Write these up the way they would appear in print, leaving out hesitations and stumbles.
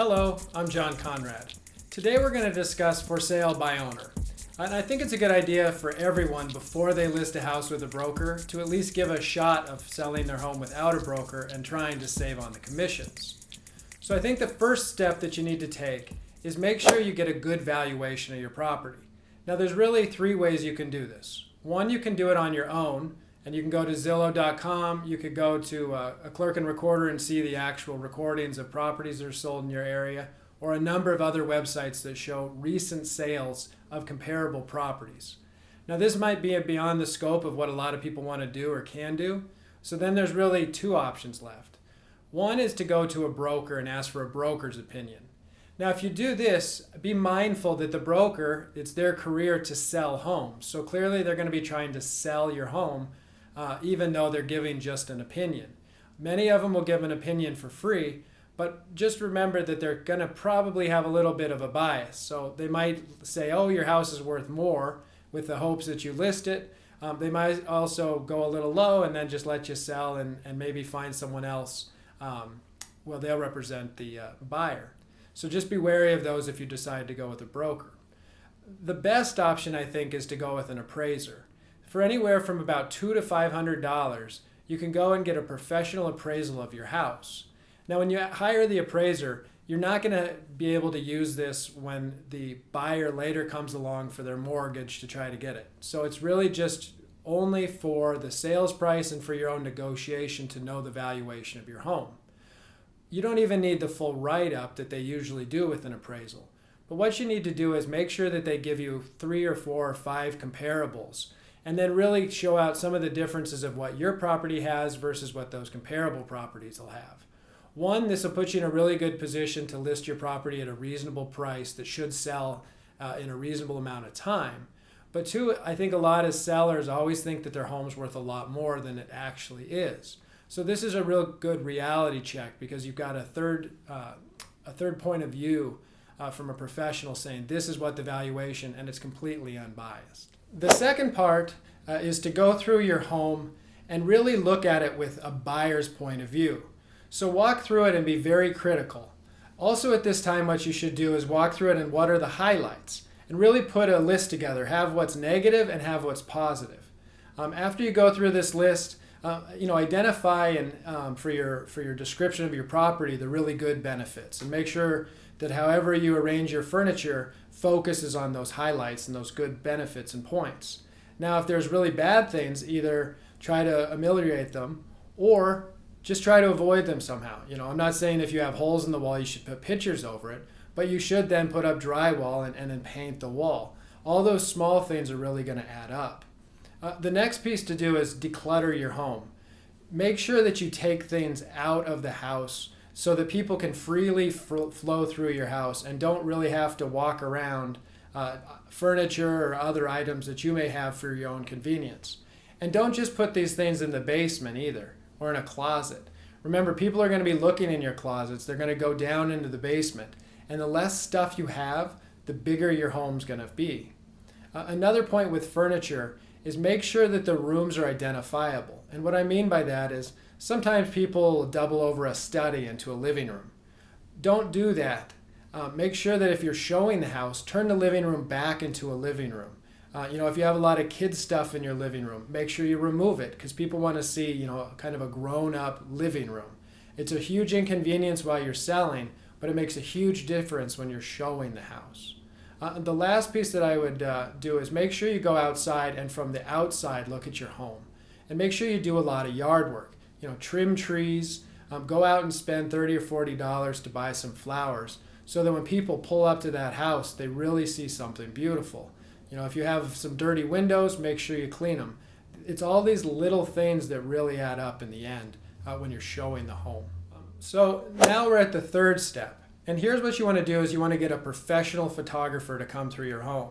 Hello, I'm John Conrad. Today we're going to discuss for sale by owner. And I think it's a good idea for everyone before they list a house with a broker to at least give a shot of selling their home without a broker and trying to save on the commissions. So I think the first step that you need to take is make sure you get a good valuation of your property. Now there's really three ways you can do this. One, you can do it on your own, and you can go to Zillow.com, you could go to a clerk and recorder and see the actual recordings of properties that are sold in your area, or a number of other websites that show recent sales of comparable properties. Now this might be beyond the scope of what a lot of people want to do or can do, so then there's really two options left. One is to go to a broker and ask for a broker's opinion. Now if you do this, be mindful that the broker, it's their career to sell homes. So clearly they're going to be trying to sell your home even though they're giving just an opinion. Many of them will give an opinion for free, but just remember that they're going to probably have a little bit of a bias. So they might say, oh, your house is worth more with the hopes that you list it. They might also go a little low and then just let you sell and maybe find someone else. They'll represent the buyer. So just be wary of those if you decide to go with a broker. The best option, I think, is to go with an appraiser. For anywhere from about $200 to $500, you can go and get a professional appraisal of your house. Now, when you hire the appraiser, you're not going to be able to use this when the buyer later comes along for their mortgage to try to get it. So it's really just only for the sales price and for your own negotiation to know the valuation of your home. You don't even need the full write-up that they usually do with an appraisal. But what you need to do is make sure that they give you 3 or 4 or 5 comparables, and then really show out some of the differences of what your property has versus what those comparable properties will have. One, this will put you in a really good position to list your property at a reasonable price that should sell in a reasonable amount of time. But two, I think a lot of sellers always think that their home's worth a lot more than it actually is. So this is a real good reality check because you've got a third point of view from a professional saying this is what the valuation, and it's completely unbiased. The second part is to go through your home and really look at it with a buyer's point of view. So walk through it and be very critical. Also at this time, what you should do is walk through it and what are the highlights, and really put a list together. Have what's negative and have what's positive. After you go through this list, identify and for your description of your property the really good benefits, and make sure that however you arrange your furniture focuses on those highlights and those good benefits and points. Now, if there's really bad things, either try to ameliorate them or just try to avoid them somehow. I'm not saying if you have holes in the wall you should put pictures over it, but you should then put up drywall and then paint the wall. All those small things are really going to add up. The next piece to do is declutter your home. Make sure that you take things out of the house so that people can freely flow through your house and don't really have to walk around furniture or other items that you may have for your own convenience. And don't just put these things in the basement either or in a closet. Remember, people are going to be looking in your closets. They're going to go down into the basement. And the less stuff you have, the bigger your home's going to be. Another point with furniture is make sure that the rooms are identifiable. And what I mean by that is sometimes people double over a study into a living room. Don't do that. Make sure that if you're showing the house, turn the living room back into a living room. If you have a lot of kids stuff in your living room, make sure you remove it because people want to see, kind of a grown-up living room. It's a huge inconvenience while you're selling, but it makes a huge difference when you're showing the house. The last piece that I would do is make sure you go outside and from the outside look at your home. And make sure you do a lot of yard work. Trim trees, go out and spend $30 or $40 to buy some flowers so that when people pull up to that house, they really see something beautiful. If you have some dirty windows, make sure you clean them. It's all these little things that really add up in the end when you're showing the home. So now we're at the third step. And here's what you want to do is you want to get a professional photographer to come through your home.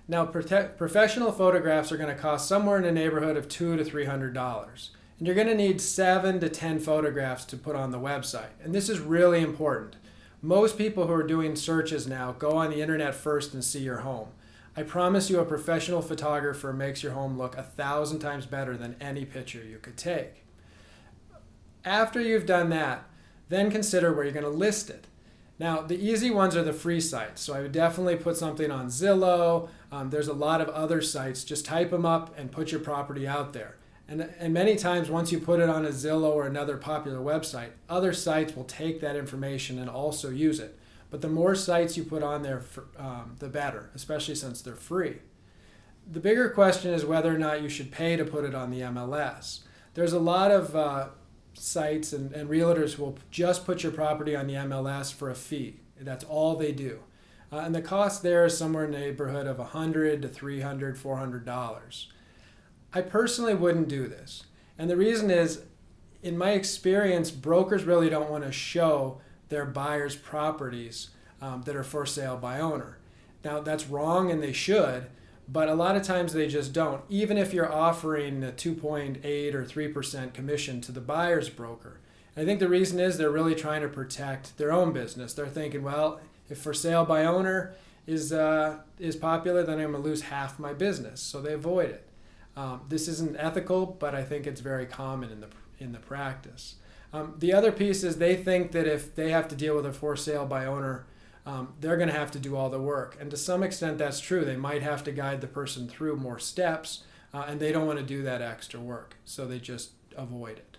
Now, professional photographs are going to cost somewhere in the neighborhood of $200 to $300. And you're going to need 7 to 10 photographs to put on the website. And this is really important. Most people who are doing searches now go on the internet first and see your home. I promise you a professional photographer makes your home look 1,000 times better than any picture you could take. After you've done that, then consider where you're going to list it. Now, the easy ones are the free sites. So I would definitely put something on Zillow. There's a lot of other sites. Just type them up and put your property out there. And many times, once you put it on a Zillow or another popular website, other sites will take that information and also use it. But the more sites you put on there, the better, especially since they're free. The bigger question is whether or not you should pay to put it on the MLS. There's a lot of sites and realtors who will just put your property on the MLS for a fee. That's all they do. And the cost there is somewhere in the neighborhood of $100 to $300, $400. I personally wouldn't do this. And the reason is, in my experience, brokers really don't want to show their buyers' properties that are for sale by owner. Now, that's wrong and they should, but a lot of times they just don't, even if you're offering a 2.8 or 3% commission to the buyer's broker. I think the reason is they're really trying to protect their own business. They're thinking, well, if for sale by owner is popular, then I'm going to lose half my business, so they avoid it. This isn't ethical, but I think it's very common in the practice. The other piece is they think that if they have to deal with a for sale by owner, they're going to have to do all the work. And to some extent, that's true. They might have to guide the person through more steps, and they don't want to do that extra work, so they just avoid it.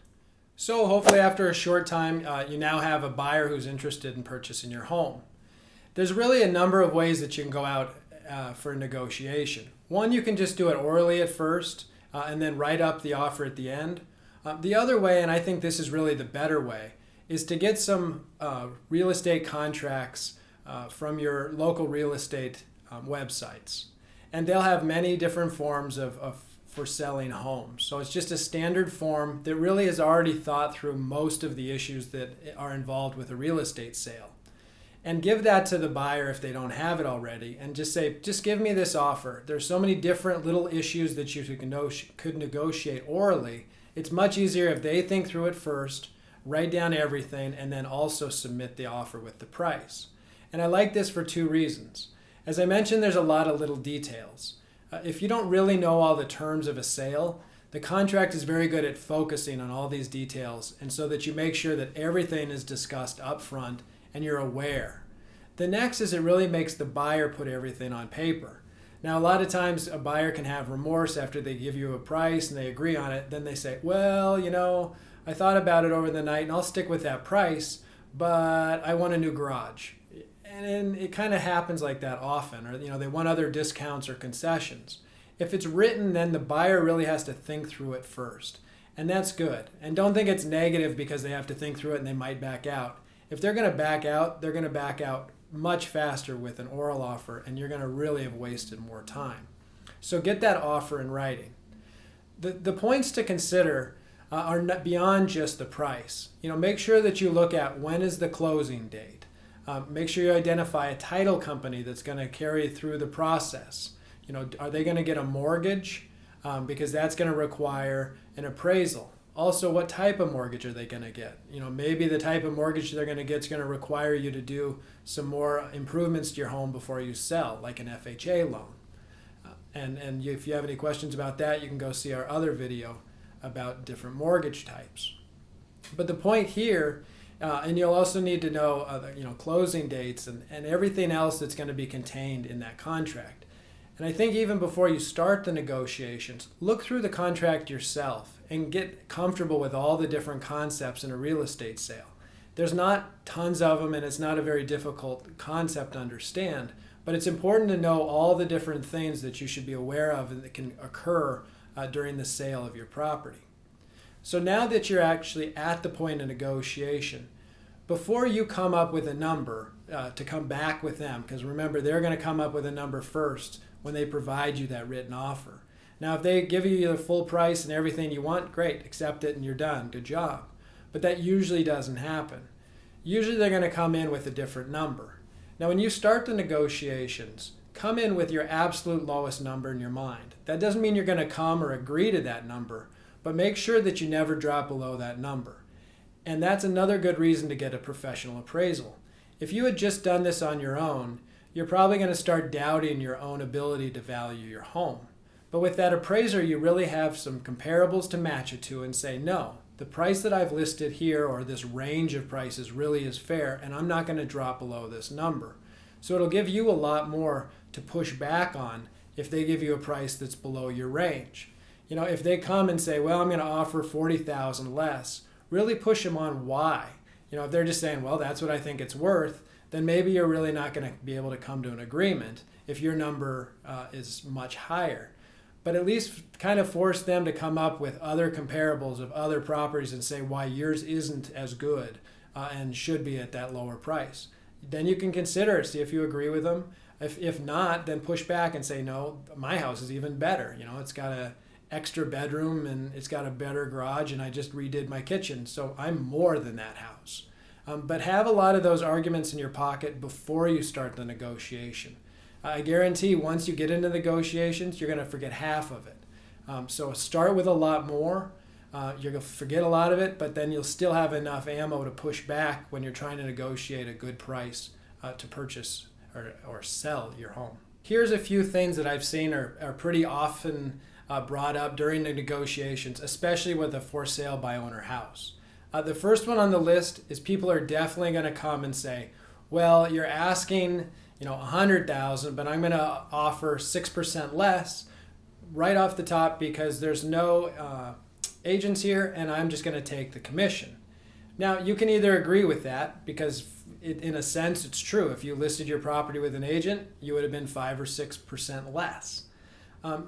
So hopefully after a short time, you now have a buyer who's interested in purchasing your home. There's really a number of ways that you can go out for a negotiation. One, you can just do it orally at first, and then write up the offer at the end. The other way, and I think this is really the better way, is to get some real estate contracts from your local real estate websites. And they'll have many different forms for selling homes. So it's just a standard form that really has already thought through most of the issues that are involved with a real estate sale. And give that to the buyer if they don't have it already, and just say, just give me this offer. There's so many different little issues that you could negotiate orally. It's much easier if they think through it first, write down everything, and then also submit the offer with the price. And I like this for two reasons. As I mentioned, there's a lot of little details. If you don't really know all the terms of a sale, the contract is very good at focusing on all these details, and so that you make sure that everything is discussed up front and you're aware. The next is it really makes the buyer put everything on paper. Now, a lot of times a buyer can have remorse after they give you a price and they agree on it. Then they say, well, I thought about it over the night and I'll stick with that price, but I want a new garage. And it kind of happens like that often, or they want other discounts or concessions. If it's written, then the buyer really has to think through it first. And that's good. And don't think it's negative because they have to think through it and they might back out. If they're going to back out, they're going to back out much faster with an oral offer, and you're going to really have wasted more time. So get that offer in writing. The points to consider are not beyond just the price. Make sure that you look at when is the closing date. Make sure you identify a title company that's going to carry through the process. Are they going to get a mortgage? Because that's going to require an appraisal. Also, what type of mortgage are they going to get? Maybe the type of mortgage they're going to get is going to require you to do some more improvements to your home before you sell, like an FHA loan. And if you have any questions about that, you can go see our other video about different mortgage types. But the point here, and you'll also need to know, closing dates and everything else that's going to be contained in that contract. And I think even before you start the negotiations, look through the contract yourself and get comfortable with all the different concepts in a real estate sale. There's not tons of them, and it's not a very difficult concept to understand, but it's important to know all the different things that you should be aware of and that can occur during the sale of your property. So now that you're actually at the point of negotiation, before you come up with a number to come back with them, because remember, they're going to come up with a number first when they provide you that written offer. Now, if they give you the full price and everything you want, great, accept it and you're done, good job. But that usually doesn't happen. Usually they're going to come in with a different number. Now, when you start the negotiations, come in with your absolute lowest number in your mind. That doesn't mean you're going to come or agree to that number, but make sure that you never drop below that number. And that's another good reason to get a professional appraisal. If you had just done this on your own, you're probably going to start doubting your own ability to value your home. But with that appraiser, you really have some comparables to match it to and say, no, the price that I've listed here, or this range of prices, really is fair, and I'm not going to drop below this number. So it'll give you a lot more to push back on if they give you a price that's below your range. If they come and say, well, I'm going to offer $40,000 less, really push them on why. If they're just saying, well, that's what I think it's worth, then maybe you're really not going to be able to come to an agreement if your number is much higher. But at least kind of force them to come up with other comparables of other properties and say why yours isn't as good and should be at that lower price. Then you can consider it, see if you agree with them. If not, then push back and say, no, my house is even better. It's got an extra bedroom and it's got a better garage and I just redid my kitchen, so I'm more than that house. But have a lot of those arguments in your pocket before you start the negotiation. I guarantee once you get into negotiations, you're going to forget half of it. So start with a lot more. You're going to forget a lot of it, but then you'll still have enough ammo to push back when you're trying to negotiate a good price to purchase or sell your home. Here's a few things that I've seen are pretty often brought up during the negotiations, especially with a for sale by owner house. The first one on the list is people are definitely going to come and say, well, you're asking $100,000, but I'm going to offer 6% less right off the top because there's no agents here and I'm just going to take the commission. Now, you can either agree with that because in a sense it's true. If you listed your property with an agent, you would have been 5 or 6% less.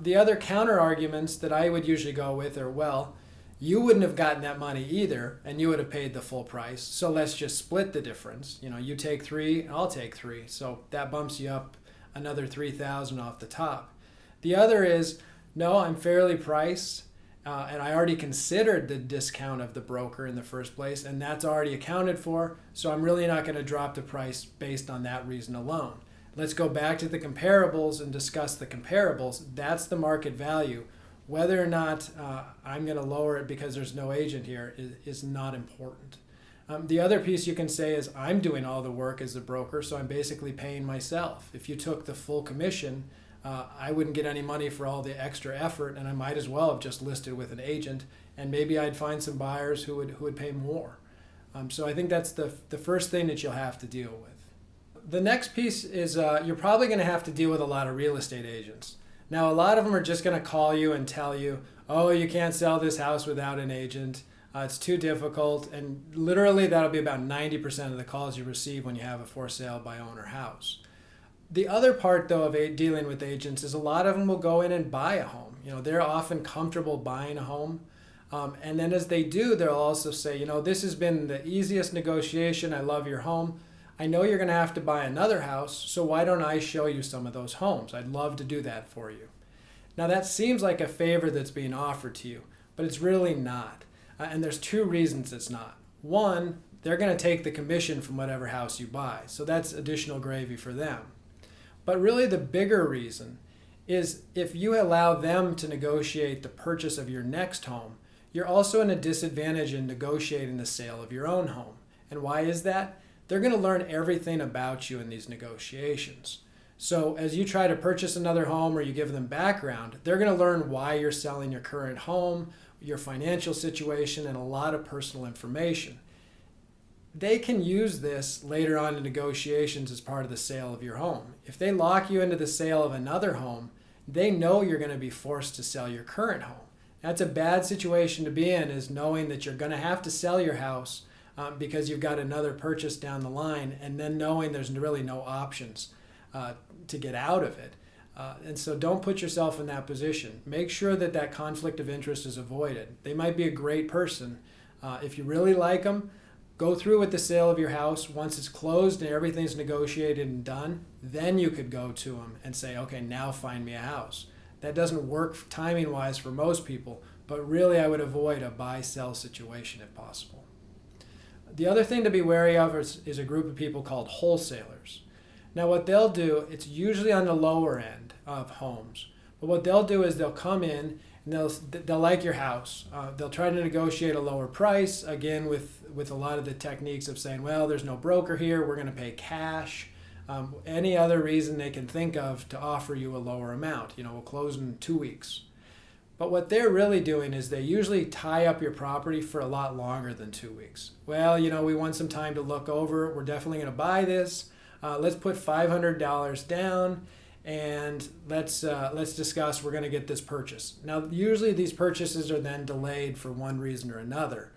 The other counter arguments that I would usually go with are, well, you wouldn't have gotten that money either and you would have paid the full price, so let's just split the difference. You take 3, I'll take 3, so that bumps you up another $3,000 off the top. The other is, no, I'm fairly priced and I already considered the discount of the broker in the first place and that's already accounted for, so I'm really not going to drop the price based on that reason alone. Let's go back to the comparables and discuss the comparables. That's the market value. Whether or not I'm going to lower it because there's no agent here is not important. The other piece you can say is I'm doing all the work as a broker, so I'm basically paying myself. If you took the full commission, I wouldn't get any money for all the extra effort, and I might as well have just listed with an agent, and maybe I'd find some buyers who would pay more. So I think that's the first thing that you'll have to deal with. The next piece is you're probably going to have to deal with a lot of real estate agents. Now, a lot of them are just going to call you and tell you, oh, you can't sell this house without an agent. It's too difficult. And literally, that'll be about 90% of the calls you receive when you have a for sale by owner house. The other part, though, of dealing with agents is a lot of them will go in and buy a home. They're often comfortable buying a home. And then as they do, they'll also say, this has been the easiest negotiation. I love your home. I know you're going to have to buy another house, so why don't I show you some of those homes? I'd love to do that for you. Now that seems like a favor that's being offered to you, but it's really not. And there's 2 reasons it's not. One, they're going to take the commission from whatever house you buy, so that's additional gravy for them. But really the bigger reason is if you allow them to negotiate the purchase of your next home, you're also in a disadvantage in negotiating the sale of your own home. And why is that? They're going to learn everything about you in these negotiations. So as you try to purchase another home or you give them background, they're going to learn why you're selling your current home, your financial situation, and a lot of personal information. They can use this later on in negotiations as part of the sale of your home. If they lock you into the sale of another home, they know you're going to be forced to sell your current home. That's a bad situation to be in, is knowing that you're going to have to sell your house because you've got another purchase down the line, and then knowing there's really no options to get out of it. And so don't put yourself in that position. Make sure that that conflict of interest is avoided. They might be a great person. If you really like them, go through with the sale of your house. Once it's closed and everything's negotiated and done, then you could go to them and say, okay, now find me a house. That doesn't work timing-wise for most people, but really I would avoid a buy-sell situation if possible. The other thing to be wary of is a group of people called wholesalers. Now what they'll do, it's usually on the lower end of homes, but what they'll do is they'll come in and they'll like your house. They'll try to negotiate a lower price, again with a lot of the techniques of saying, well, there's no broker here, we're going to pay cash. Any other reason they can think of to offer you a lower amount. We'll close in 2 weeks. But what they're really doing is they usually tie up your property for a lot longer than 2 weeks. Well, we want some time to look over. We're definitely going to buy this. Let's put $500 down, and let's discuss. We're going to get this purchase. Now, usually these purchases are then delayed for one reason or another.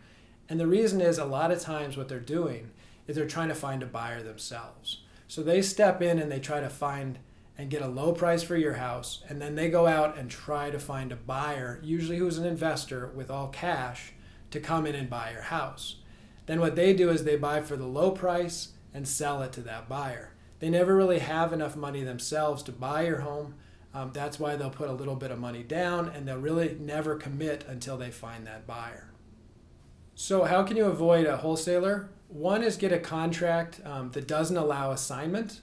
And the reason is a lot of times what they're doing is they're trying to find a buyer themselves. So they step in and they try to find and get a low price for your house, and then they go out and try to find a buyer, usually who's an investor with all cash, to come in and buy your house. Then what they do is they buy for the low price and sell it to that buyer. They never really have enough money themselves to buy your home. That's why they'll put a little bit of money down, and they'll really never commit until they find that buyer. So how can you avoid a wholesaler? One is get a contract that doesn't allow assignment.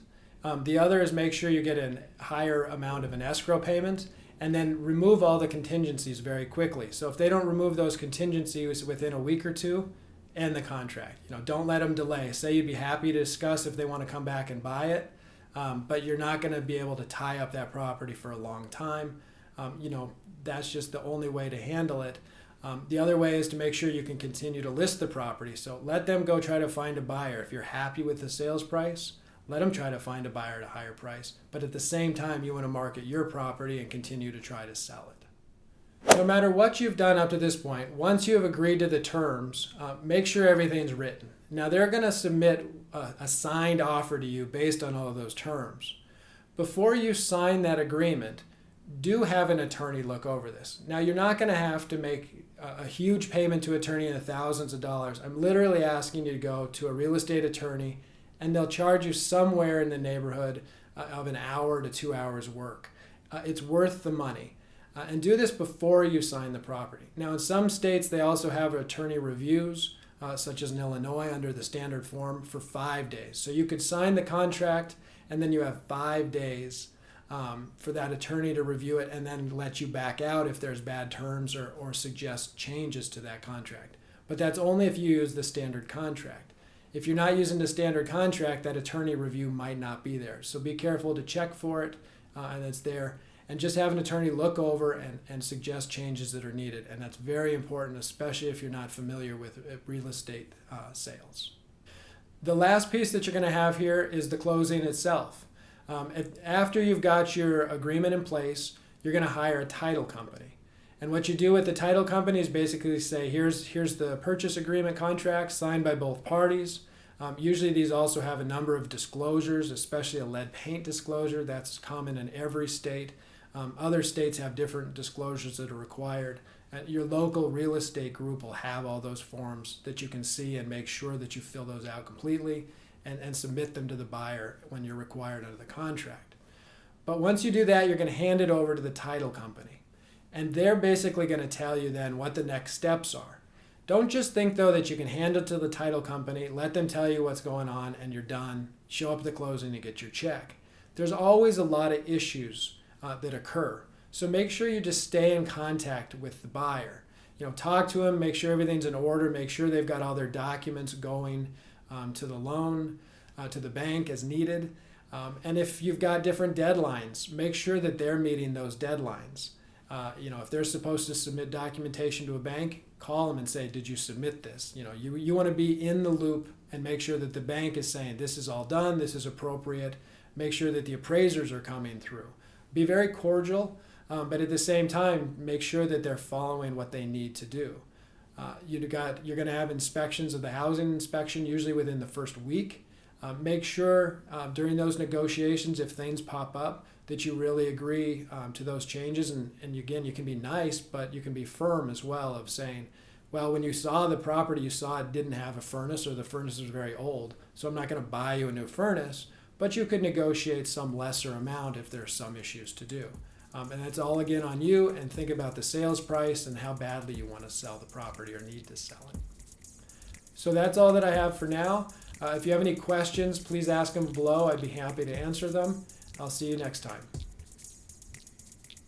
The other is make sure you get a higher amount of an escrow payment, and then remove all the contingencies very quickly. So if they don't remove those contingencies within a week or two, end the contract. Don't let them delay. Say you'd be happy to discuss if they want to come back and buy it, but you're not going to be able to tie up that property for a long time. That's just the only way to handle it. The other way is to make sure you can continue to list the property. So let them go try to find a buyer. If you're happy with the sales price, let them try to find a buyer at a higher price. But at the same time, you want to market your property and continue to try to sell it. No matter what you've done up to this point, once you have agreed to the terms, make sure everything's written. Now, they're going to submit a signed offer to you based on all of those terms. Before you sign that agreement, do have an attorney look over this. Now, you're not going to have to make a huge payment to an attorney in the thousands of dollars. I'm literally asking you to go to a real estate attorney, and they'll charge you somewhere in the neighborhood of an hour to 2 hours work. It's worth the money. And do this before you sign the property. Now, in some states, they also have attorney reviews, such as in Illinois under the standard form, for 5 days. So you could sign the contract, and then you have 5 days for that attorney to review it and then let you back out if there's bad terms or suggest changes to that contract. But that's only if you use the standard contract. If you're not using the standard contract, that attorney review might not be there. So be careful to check for it, and it's there. And just have an attorney look over and suggest changes that are needed. And that's very important, especially if you're not familiar with real estate sales. The last piece that you're going to have here is the closing itself. After you've got your agreement in place, you're going to hire a title company. And what you do with the title company is basically say, here's the purchase agreement contract signed by both parties. Usually these also have a number of disclosures, especially a lead paint disclosure. That's common in every state. Other states have different disclosures that are required. Your local real estate group will have all those forms that you can see and make sure that you fill those out completely and submit them to the buyer when you're required under the contract. But once you do that, you're going to hand it over to the title company. And they're basically going to tell you then what the next steps are. Don't just think, though, that you can hand it to the title company, let them tell you what's going on, and you're done. Show up at the closing and get your check. There's always a lot of issues that occur. So make sure you just stay in contact with the buyer. Talk to them, make sure everything's in order, make sure they've got all their documents going to the loan, to the bank as needed. And if you've got different deadlines, make sure that they're meeting those deadlines. If they're supposed to submit documentation to a bank, call them and say, did you submit this? You want to be in the loop and make sure that the bank is saying, this is all done, this is appropriate. Make sure that the appraisers are coming through. Be very cordial, but at the same time, make sure that they're following what they need to do. You're going to have inspections of the housing inspection, usually within the first week. Make sure during those negotiations, if things pop up, that you really agree to those changes. And again, you can be nice, but you can be firm as well of saying, well, when you saw the property, you saw it didn't have a furnace or the furnace was very old, so I'm not going to buy you a new furnace, but you could negotiate some lesser amount if there's some issues to do. And that's all, again, on you, and think about the sales price and how badly you want to sell the property or need to sell it. So that's all that I have for now. If you have any questions, please ask them below. I'd be happy to answer them. I'll see you next time.